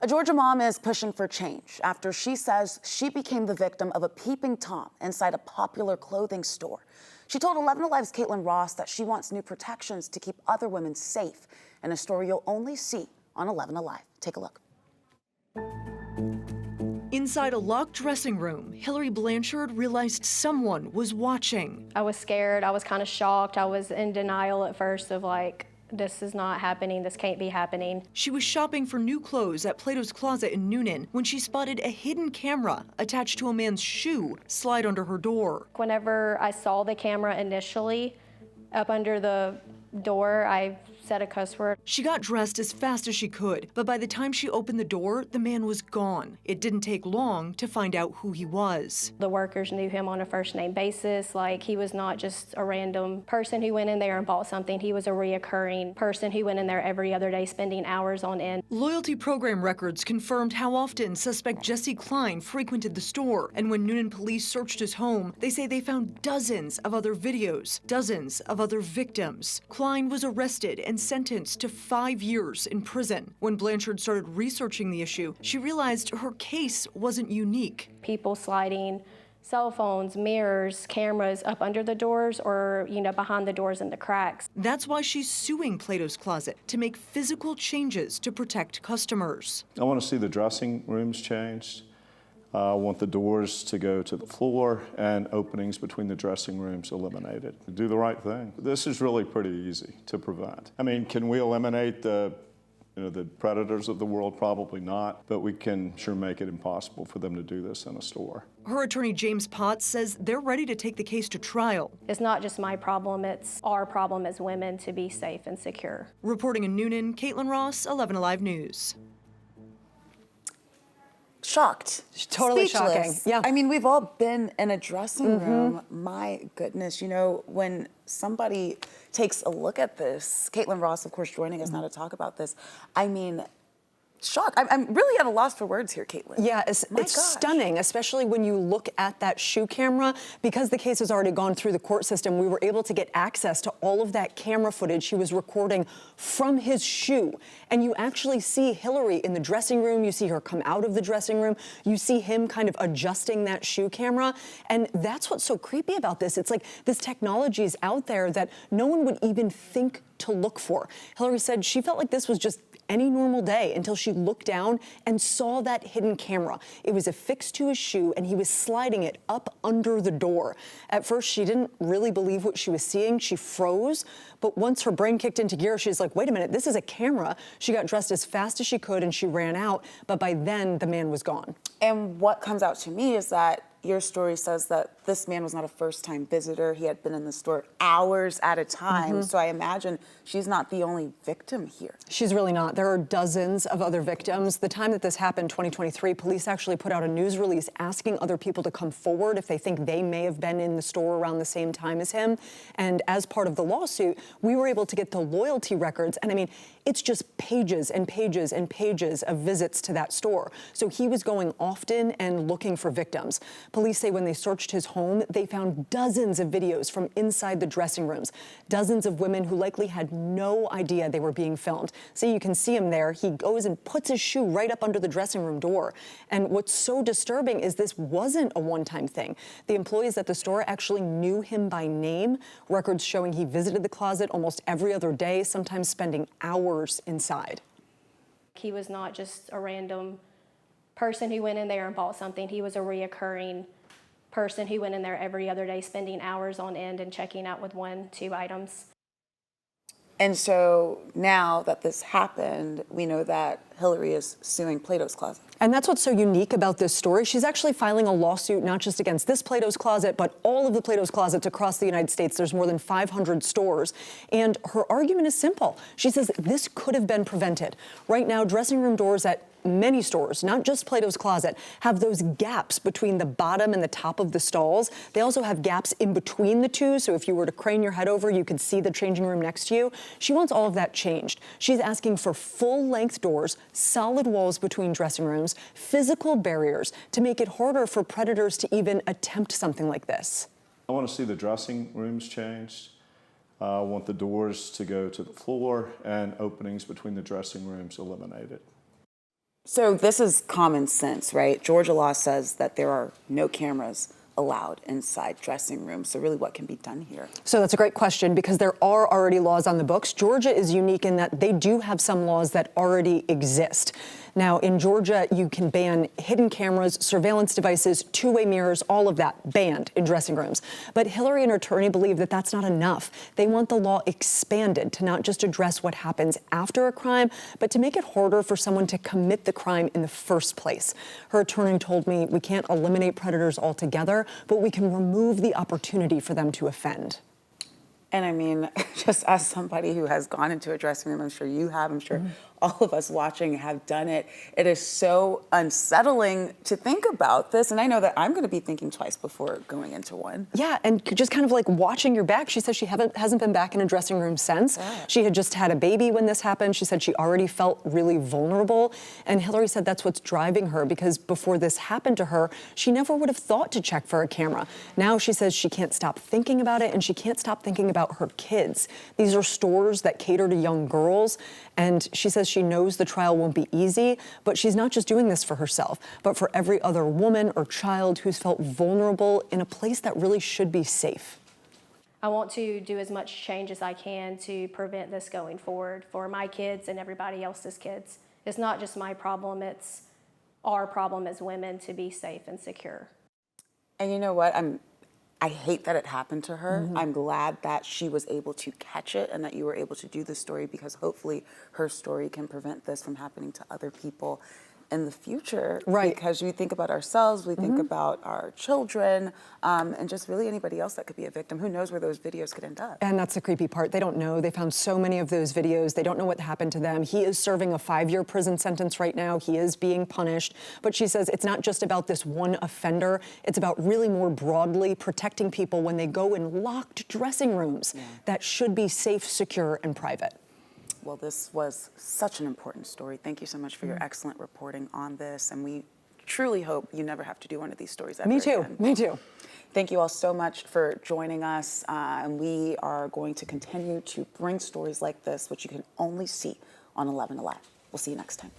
A Georgia mom is pushing for change after she says she became the victim of a peeping Tom inside a popular clothing store. She told 11ALIVE's Caitlin Ross that she wants new protections to keep other women safe, in a story you'll only see on 11ALIVE. Take a look. Inside a locked dressing room, Hillary Blanchard realized someone was watching. I was scared. I was kind of shocked. I was in denial at first of like, this is not happening. This can't be happening. She was shopping for new clothes at Plato's Closet in Noonan when she spotted a hidden camera attached to a man's shoe slide under her door. Whenever I saw the camera initially up under the door, I said a cuss word. She got dressed as fast as she could, but by the time she opened the door, the man was gone. It didn't take long to find out who he was. The workers knew him on a first name basis. Like, he was not just a random person who went in there and bought something. He was a reoccurring person who went in there every other day, spending hours on end. Loyalty program records confirmed how often suspect Jesse Klein frequented the store. And when Noonan police searched his home, they say they found dozens of other videos, dozens of other victims. Klein was arrested and sentenced to 5 years in prison. When Blanchard started researching the issue, she realized her case wasn't unique. People sliding cell phones, mirrors, cameras up under the doors or, behind the doors in the cracks. That's why she's suing Plato's Closet to make physical changes to protect customers. I want to see the dressing rooms changed. I want the doors to go to the floor and openings between the dressing rooms eliminated. Do the right thing. This is really pretty easy to prevent. I mean, can we eliminate the predators of the world? Probably not, but we can sure make it impossible for them to do this in a store. Her attorney, James Potts, says they're ready to take the case to trial. It's not just my problem, it's our problem as women to be safe and secure. Reporting in Noonan, Caitlin Ross, 11ALIVE News. Shocked. Totally shocking. Speechless. Yeah. I mean, we've all been in a dressing room. My goodness, when somebody takes a look at this, Caitlin Ross, of course, joining us now to talk about this. I mean, shocked. I'm really at a loss for words here, Caitlin. Yeah, it's stunning, especially when you look at that shoe camera. Because the case has already gone through the court system, we were able to get access to all of that camera footage she was recording from his shoe. And you actually see Hillary in the dressing room. You see her come out of the dressing room. You see him kind of adjusting that shoe camera. And that's what's so creepy about this. It's like this technology is out there that no one would even think to look for. Hillary said she felt like this was just any normal day until she looked down and saw that hidden camera. It was affixed to his shoe and he was sliding it up under the door. At first, she didn't really believe what she was seeing. She froze, but once her brain kicked into gear, she's like, wait a minute, this is a camera. She got dressed as fast as she could and she ran out, but by then the man was gone. And what comes out to me is that your story says that this man was not a first-time visitor. He had been in the store hours at a time. So I imagine she's not the only victim here. She's really not. There are dozens of other victims. The time that this happened, 2023, police actually put out a news release asking other people to come forward if they think they may have been in the store around the same time as him. And as part of the lawsuit, we were able to get the loyalty records. And I mean, it's just pages and pages and pages of visits to that store. So he was going often and looking for victims. Police say when they searched his home, they found dozens of videos from inside the dressing rooms. Dozens of women who likely had no idea they were being filmed. See, you can see him there. He goes and puts his shoe right up under the dressing room door. And what's so disturbing is this wasn't a one-time thing. The employees at the store actually knew him by name. Records showing he visited the closet almost every other day, sometimes spending hours inside. He was not just a random person who went in there and bought something. He was a reoccurring person who went in there every other day, spending hours on end and checking out with 1-2 items. And so now that this happened, we know that Hillary is suing Plato's Closet. And that's what's so unique about this story. She's actually filing a lawsuit not just against this Plato's Closet, but all of the Plato's Closets across the United States. There's more than 500 stores. And her argument is simple. She says this could have been prevented. Right now, dressing room doors at many stores, not just Plato's Closet, have those gaps between the bottom and the top of the stalls. They also have gaps in between the two, so if you were to crane your head over, you could see the changing room next to you. She wants all of that changed. She's asking for full-length doors, solid walls between dressing rooms, physical barriers to make it harder for predators to even attempt something like this. I want to see the dressing rooms changed. I want the doors to go to the floor and openings between the dressing rooms eliminated. So this is common sense, right? Georgia law says that there are no cameras allowed inside dressing rooms. So really, what can be done here? So that's a great question because there are already laws on the books. Georgia is unique in that they do have some laws that already exist. Now, in Georgia, you can ban hidden cameras, surveillance devices, two-way mirrors, all of that banned in dressing rooms. But Hillary and her attorney believe that that's not enough. They want the law expanded to not just address what happens after a crime, but to make it harder for someone to commit the crime in the first place. Her attorney told me we can't eliminate predators altogether, but we can remove the opportunity for them to offend. And I mean, just as somebody who has gone into a dressing room, I'm sure you have, I'm sure all of us watching have done it. It is so unsettling to think about this. And I know that I'm going to be thinking twice before going into one. Yeah, and just kind of like watching your back. She says she hasn't been back in a dressing room since. Yeah. She had just had a baby when this happened. She said she already felt really vulnerable. And Hillary said that's what's driving her because before this happened to her, she never would have thought to check for a camera. Now she says she can't stop thinking about it and she can't stop thinking about her kids. These are stores that cater to young girls. And she says she knows the trial won't be easy, but she's not just doing this for herself, but for every other woman or child who's felt vulnerable in a place that really should be safe. I want to do as much change as I can to prevent this going forward for my kids and everybody else's kids. It's not just my problem, it's our problem as women to be safe and secure. And you know what? I hate that it happened to her. I'm glad that she was able to catch it and that you were able to do this story because hopefully her story can prevent this from happening to other people in the future. Right. Because we think about ourselves, we think about our children, and just really anybody else that could be a victim. Who knows where those videos could end up? And that's the creepy part. They don't know. They found so many of those videos. They don't know what happened to them. He is serving a 5-year prison sentence right now. He is being punished. But she says it's not just about this one offender. It's about really more broadly protecting people when they go in locked dressing rooms that should be safe, secure, and private. Well, this was such an important story. Thank you so much for your excellent reporting on this. And we truly hope you never have to do one of these stories ever Me too. again. Me too. Thank you all so much for joining us. And we are going to continue to bring stories like this, which you can only see on 11 Alive. We'll see you next time.